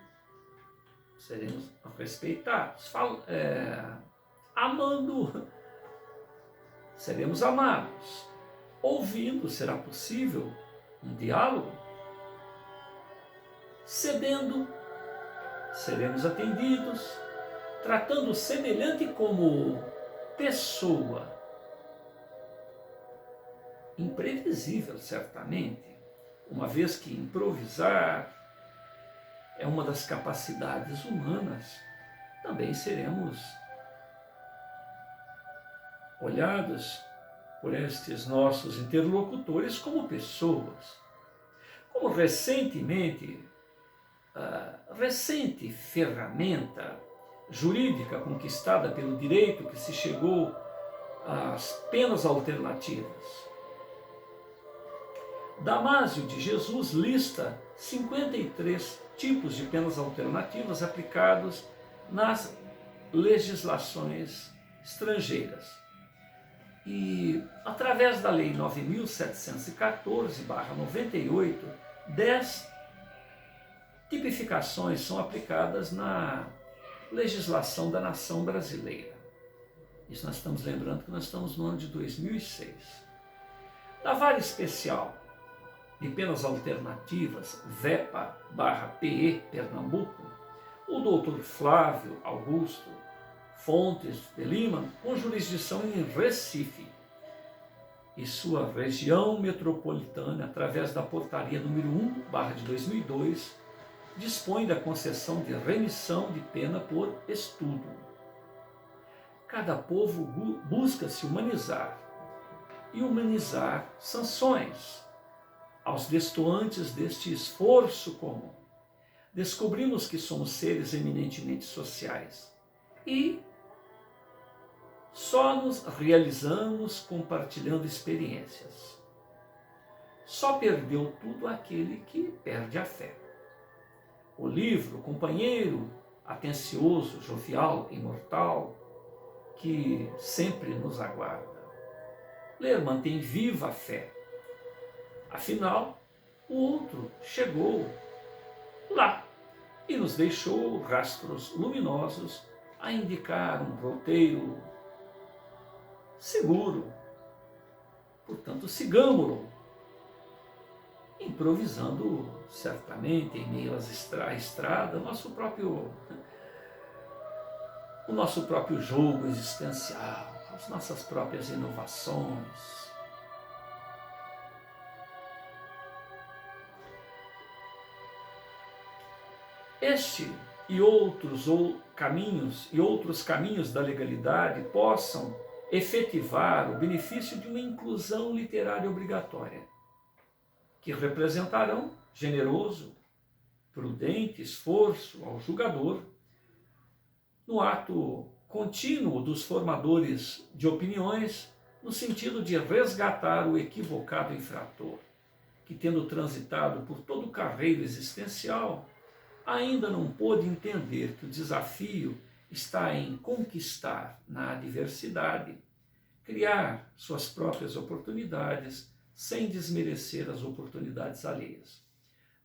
Speaker 1: seremos respeitados, amando, seremos amados. Ouvindo, será possível um diálogo. Cedendo, seremos atendidos. Tratando o semelhante como pessoa. Imprevisível, certamente, uma vez que improvisar é uma das capacidades humanas, também seremos olhados por estes nossos interlocutores como pessoas. Como recente ferramenta jurídica conquistada pelo direito que se chegou às penas alternativas. Damásio de Jesus lista 53 tipos de penas alternativas aplicados nas legislações estrangeiras. E, através da Lei 9.714/98, 10 tipificações são aplicadas na legislação da nação brasileira. Isso nós estamos lembrando que nós estamos no ano de 2006. Da Vara Especial de Penas Alternativas, VEPA/PE, Pernambuco, o doutor Flávio Augusto Fontes de Lima, com jurisdição em Recife, e sua região metropolitana, através da portaria número 1/2002, dispõe da concessão de remissão de pena por estudo. Cada povo busca se humanizar e humanizar sanções. Aos destoantes deste esforço comum, descobrimos que somos seres eminentemente sociais e só nos realizamos compartilhando experiências. Só perdeu tudo aquele que perde a fé. O livro, companheiro, atencioso, jovial, imortal, que sempre nos aguarda. Ler mantém viva a fé. Afinal, o outro chegou lá e nos deixou rastros luminosos a indicar um roteiro seguro. Portanto, sigamo-lo, improvisando certamente em meio à estrada o nosso próprio jogo existencial, as nossas próprias inovações. Este e outros caminhos da legalidade possam efetivar o benefício de uma inclusão literária obrigatória, que representarão generoso, prudente esforço ao julgador no ato contínuo dos formadores de opiniões, no sentido de resgatar o equivocado infrator, que, tendo transitado por todo o carreiro existencial, ainda não pôde entender que o desafio está em conquistar na adversidade, criar suas próprias oportunidades sem desmerecer as oportunidades alheias.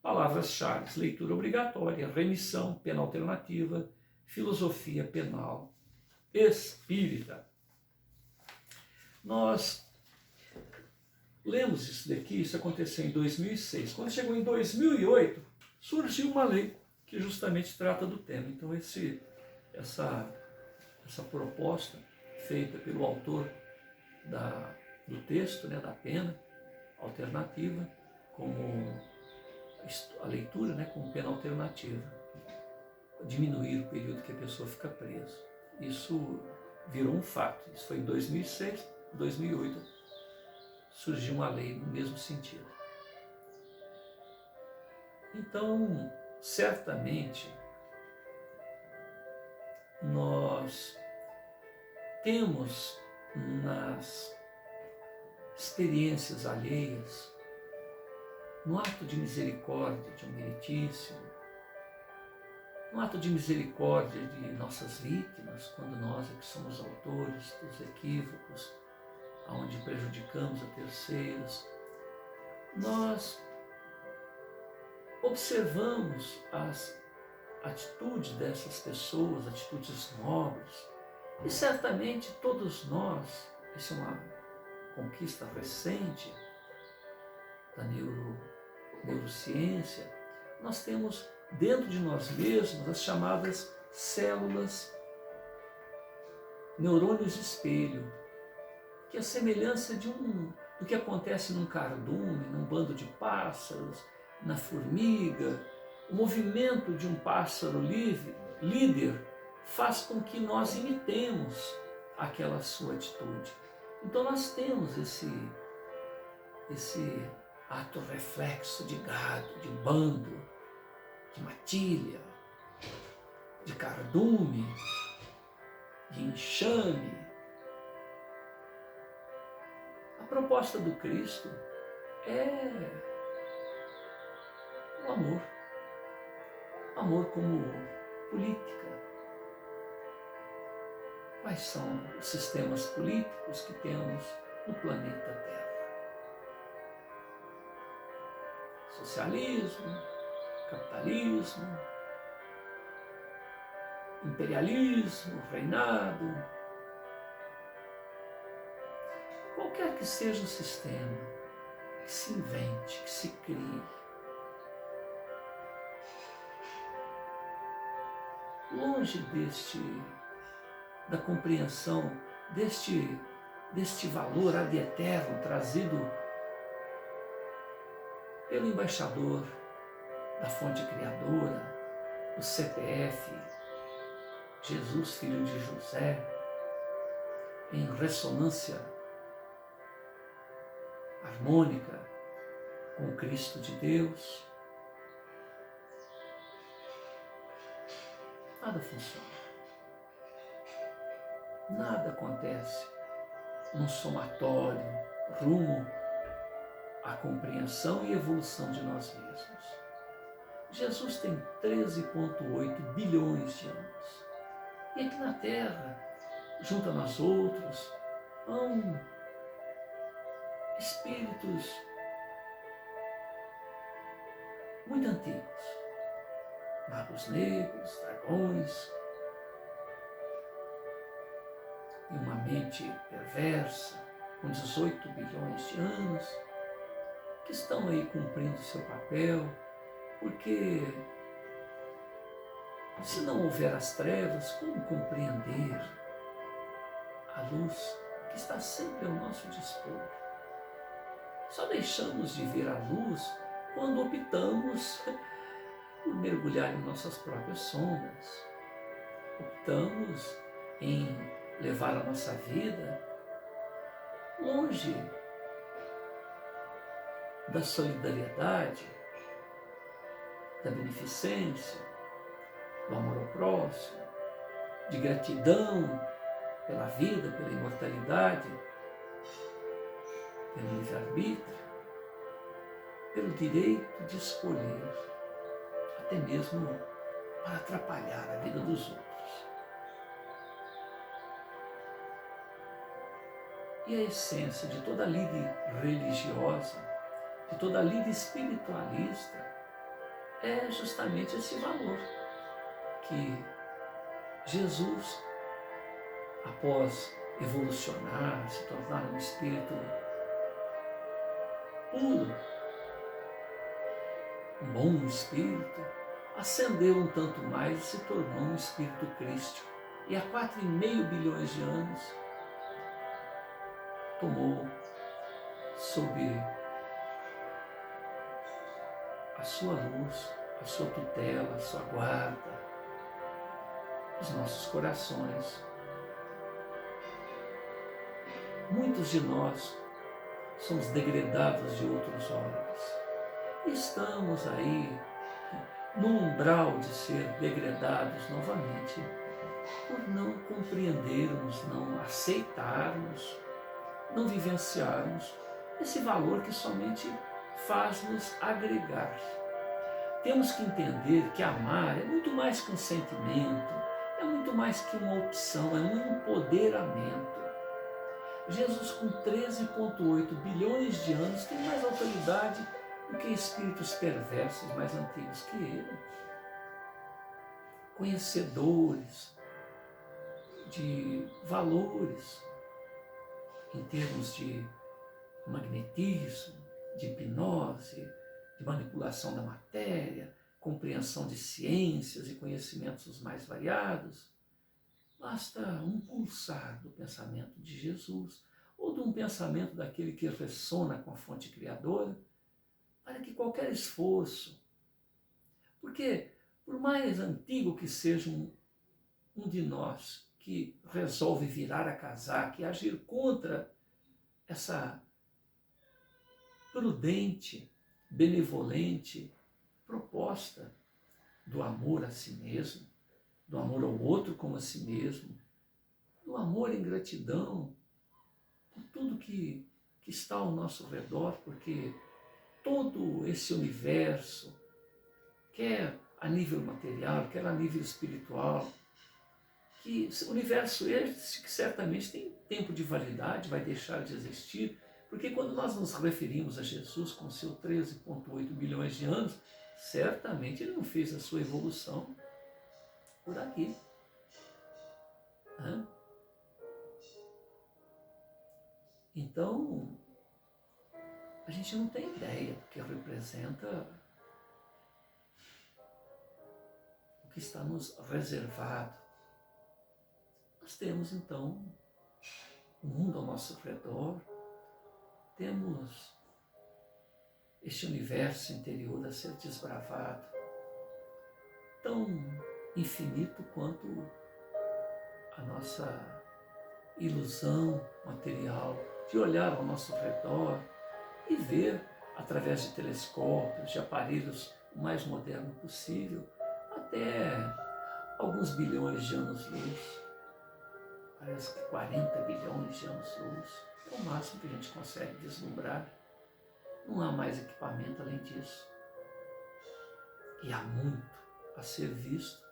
Speaker 1: Palavras-chave: leitura obrigatória, remissão, pena alternativa, filosofia penal espírita. Nós lemos isso daqui, isso aconteceu em 2006. Quando chegou em 2008, surgiu uma lei que justamente trata do tema. Então essa proposta feita pelo autor do texto, da pena alternativa, como a leitura, como pena alternativa, diminuir o período que a pessoa fica presa. Isso virou um fato. Isso foi em 2006, 2008 surgiu uma lei no mesmo sentido. Então, certamente, nós temos nas experiências alheias, no ato de misericórdia de um meritíssimo, no ato de misericórdia de nossas vítimas, quando nós é que somos autores dos equívocos, onde prejudicamos a terceiros, nós observamos as atitudes dessas pessoas, atitudes nobres, e certamente todos nós, isso é conquista recente da neurociência, nós temos dentro de nós mesmos as chamadas células neurônios de espelho, que é a semelhança do que acontece num cardume, num bando de pássaros, na formiga. O movimento de um pássaro líder faz com que nós imitemos aquela sua atitude. Então nós temos esse ato reflexo de gado, de bando, de matilha, de cardume, de enxame. A proposta do Cristo é o amor. Amor como política. Quais são os sistemas políticos que temos no planeta Terra? Socialismo, capitalismo, imperialismo, reinado. Qualquer que seja o sistema que se invente, que se crie, longe da compreensão deste valor ad eterno trazido pelo embaixador da fonte criadora, o CPF, Jesus, filho de José, em ressonância harmônica com o Cristo de Deus, nada funciona. Nada acontece num somatório rumo à compreensão e evolução de nós mesmos. Jesus tem 13,8 bilhões de anos. E aqui na Terra, junto a nós outros, há espíritos muito antigos, magos negros, dragões, e uma mente perversa, com 18 bilhões de anos, que estão aí cumprindo seu papel, porque se não houver as trevas, como compreender a luz que está sempre ao nosso dispor? Só deixamos de ver a luz quando optamos por mergulhar em nossas próprias sombras. Optamos em levar a nossa vida longe da solidariedade, da beneficência, do amor ao próximo, de gratidão pela vida, pela imortalidade, pelo livre-arbítrio, pelo direito de escolher, até mesmo para atrapalhar a vida dos outros. E a essência de toda lide religiosa, de toda lide espiritualista, é justamente esse valor que Jesus, após evolucionar, se tornar um espírito puro, um bom espírito, ascendeu um tanto mais e se tornou um espírito crístico. E há 4,5 bilhões de anos tomou sob a sua luz, a sua tutela, a sua guarda, os nossos corações. Muitos de nós somos degredados de outros órgãos. E estamos aí no umbral de ser degradados novamente por não compreendermos, não aceitarmos, não vivenciarmos esse valor que somente faz-nos agregar. Temos que entender que amar é muito mais que um sentimento, é muito mais que uma opção, é um empoderamento. Jesus, com 13,8 bilhões de anos, tem mais autoridade do que espíritos perversos mais antigos que ele. Conhecedores de valores em termos de magnetismo, de hipnose, de manipulação da matéria, compreensão de ciências e conhecimentos os mais variados. Basta um pulsar do pensamento de Jesus ou de um pensamento daquele que ressona com a fonte criadora para que qualquer esforço, porque por mais antigo que seja um de nós que resolve virar a casaca e agir contra essa prudente, benevolente proposta do amor a si mesmo, do amor ao outro como a si mesmo, do amor em gratidão por tudo que está ao nosso redor, porque todo esse universo, quer a nível material, quer a nível espiritual, que universo esse que certamente tem tempo de validade, vai deixar de existir, porque quando nós nos referimos a Jesus com seu 13,8 bilhões de anos, certamente ele não fez a sua evolução por aqui. Então, a gente não tem ideia do que representa o que está nos reservado. Nós temos, então, o mundo ao nosso redor, temos este universo interior a ser desbravado, tão infinito quanto a nossa ilusão material de olhar ao nosso redor e ver, através de telescópios, de aparelhos o mais moderno possível, até alguns bilhões de anos-luz. Parece que 40 bilhões de anos-luz é o máximo que a gente consegue vislumbrar. Não há mais equipamento além disso. E há muito a ser visto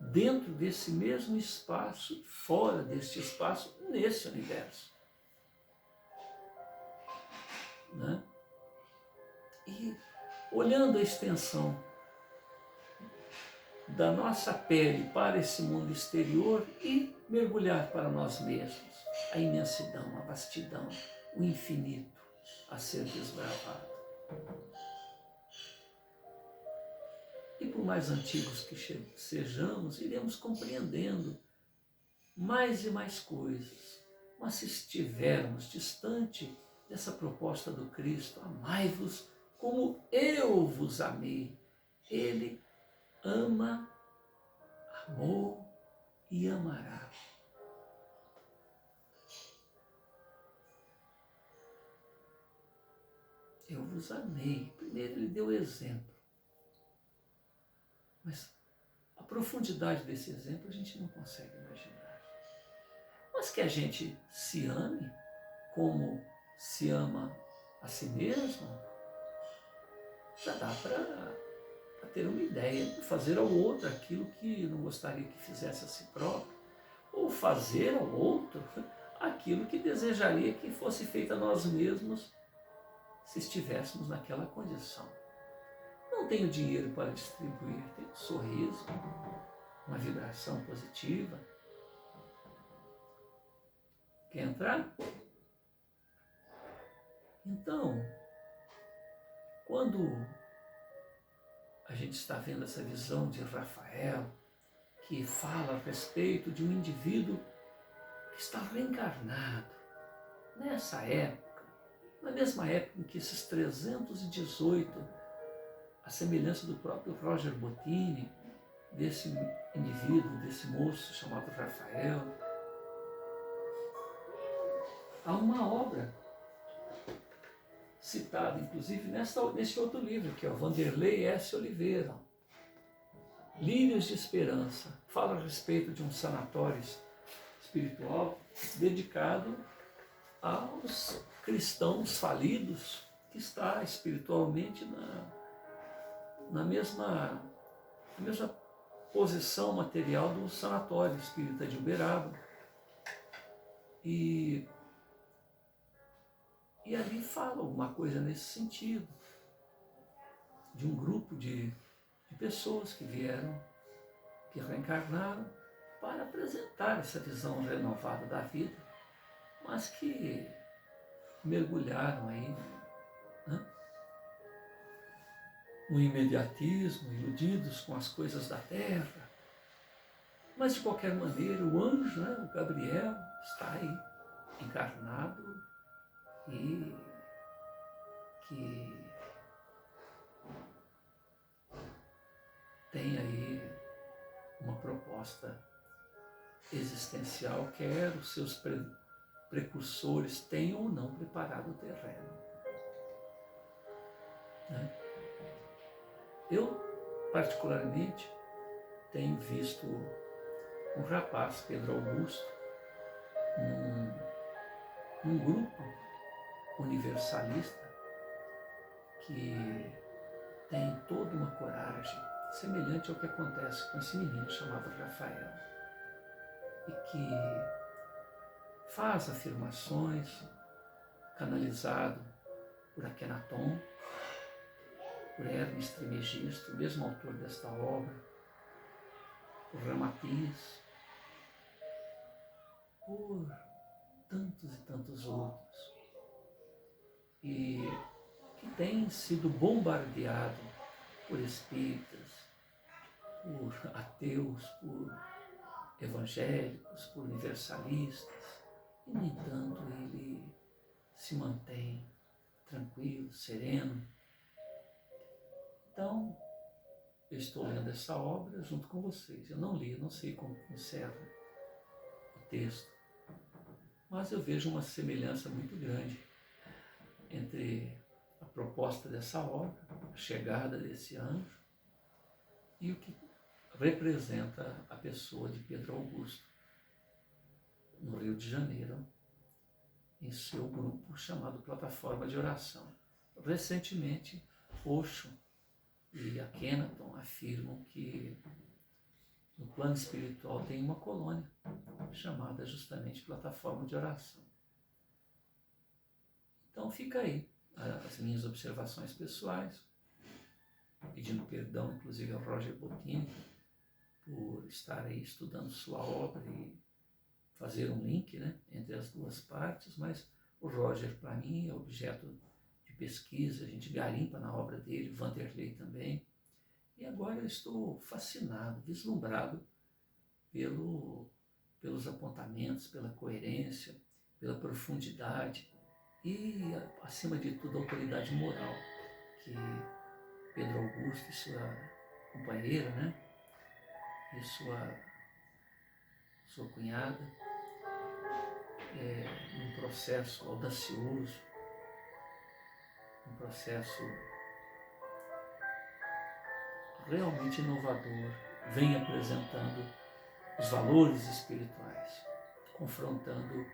Speaker 1: dentro desse mesmo espaço e fora deste espaço, nesse universo. Né? E olhando a extensão da nossa pele para esse mundo exterior e mergulhar para nós mesmos, a imensidão, a vastidão, o infinito a ser desbravado. E por mais antigos que sejamos, iremos compreendendo mais e mais coisas. Mas se estivermos distante dessa proposta do Cristo, amai-vos como eu vos amei. Ele ama, amou e amará. Eu vos amei. Primeiro ele deu exemplo. Mas a profundidade desse exemplo a gente não consegue imaginar. Mas que a gente se ame como se ama a si mesmo, já dá para ter uma ideia de fazer ao outro aquilo que não gostaria que fizesse a si próprio, ou fazer ao outro aquilo que desejaria que fosse feito a nós mesmos se estivéssemos naquela condição. Não tenho dinheiro para distribuir, tenho um sorriso, uma vibração positiva. Quer entrar? Então, quando a gente está vendo essa visão de Rafael, que fala a respeito de um indivíduo que está reencarnado nessa época, na mesma época em que esses 318, a semelhança do próprio Roger Bottini, desse indivíduo, desse moço chamado Rafael, há uma obra citada, inclusive, neste outro livro, que é o Vanderlei S. Oliveira, Lírios de Esperança, fala a respeito de um sanatório espiritual dedicado aos cristãos falidos, que está espiritualmente na mesma posição material do sanatório espírita de Uberaba. E ali fala alguma coisa nesse sentido, de um grupo de pessoas que vieram, que reencarnaram para apresentar essa visão renovada da vida, mas que mergulharam aí, né, no imediatismo, iludidos com as coisas da terra. Mas, de qualquer maneira, o anjo, né, o Gabriel, está aí, encarnado e que tem aí uma proposta existencial, quer os seus precursores tenham ou não preparado o terreno. Né? Eu, particularmente, tenho visto um rapaz, Pedro Augusto, um grupo universalista que tem toda uma coragem semelhante ao que acontece com esse menino chamado Rafael e que faz afirmações canalizado por Akhenaton, por Hermes Trismegisto, o mesmo autor desta obra, por Ramatiz, por tantos e tantos outros, e que tem sido bombardeado por espíritas, por ateus, por evangélicos, por universalistas, e no entanto ele se mantém tranquilo, sereno. Então, eu estou lendo essa obra junto com vocês. Eu não li, eu não sei como encerra o texto, mas eu vejo uma semelhança muito grande entre a proposta dessa obra, a chegada desse anjo, e o que representa a pessoa de Pedro Augusto, no Rio de Janeiro, em seu grupo chamado Plataforma de Oração. Recentemente, Osho e Akhenaton afirmam que no plano espiritual tem uma colônia chamada justamente Plataforma de Oração. Então fica aí as minhas observações pessoais, pedindo perdão inclusive ao Roger Bottini por estar aí estudando sua obra e fazer um link, né, entre as duas partes, mas o Roger, para mim, é objeto de pesquisa, a gente garimpa na obra dele, Vanderlei também, e agora eu estou fascinado, vislumbrado pelos apontamentos, pela coerência, pela profundidade e, acima de tudo, a autoridade moral que Pedro Augusto e sua companheira, né, e sua cunhada, num processo audacioso, um processo realmente inovador, vem apresentando os valores espirituais, confrontando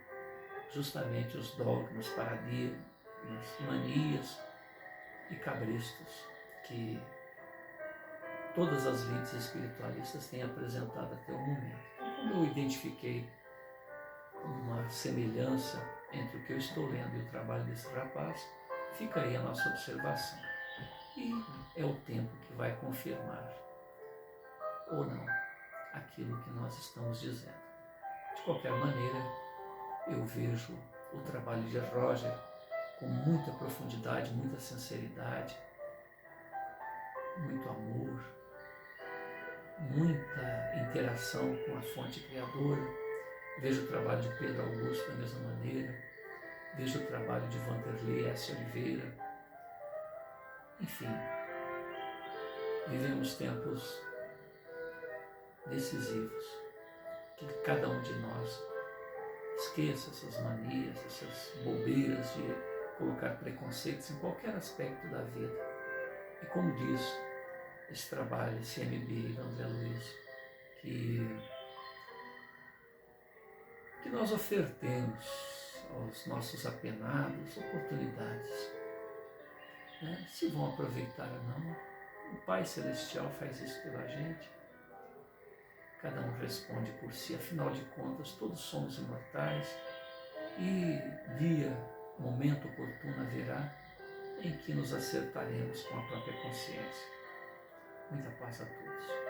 Speaker 1: justamente os dogmas, paradigmas, manias e cabrestos que todas as lentes espiritualistas têm apresentado até o momento. Então, quando eu identifiquei uma semelhança entre o que eu estou lendo e o trabalho desse rapaz, fica aí a nossa observação. E é o tempo que vai confirmar, ou não, aquilo que nós estamos dizendo. De qualquer maneira, eu vejo o trabalho de Roger com muita profundidade, muita sinceridade, muito amor, muita interação com a fonte criadora. Vejo o trabalho de Pedro Augusto da mesma maneira, vejo o trabalho de Vanderlei S. Oliveira. Enfim, vivemos tempos decisivos, que cada um de nós esqueça essas manias, essas bobeiras de colocar preconceitos em qualquer aspecto da vida. E como diz esse trabalho, esse MBA do André Luiz, que nós ofertemos aos nossos apenados oportunidades, né? Se vão aproveitar ou não, o Pai Celestial faz isso pela gente. Cada um responde por si, afinal de contas, todos somos imortais e dia, momento oportuno haverá em que nos acertaremos com a própria consciência. Muita paz a todos.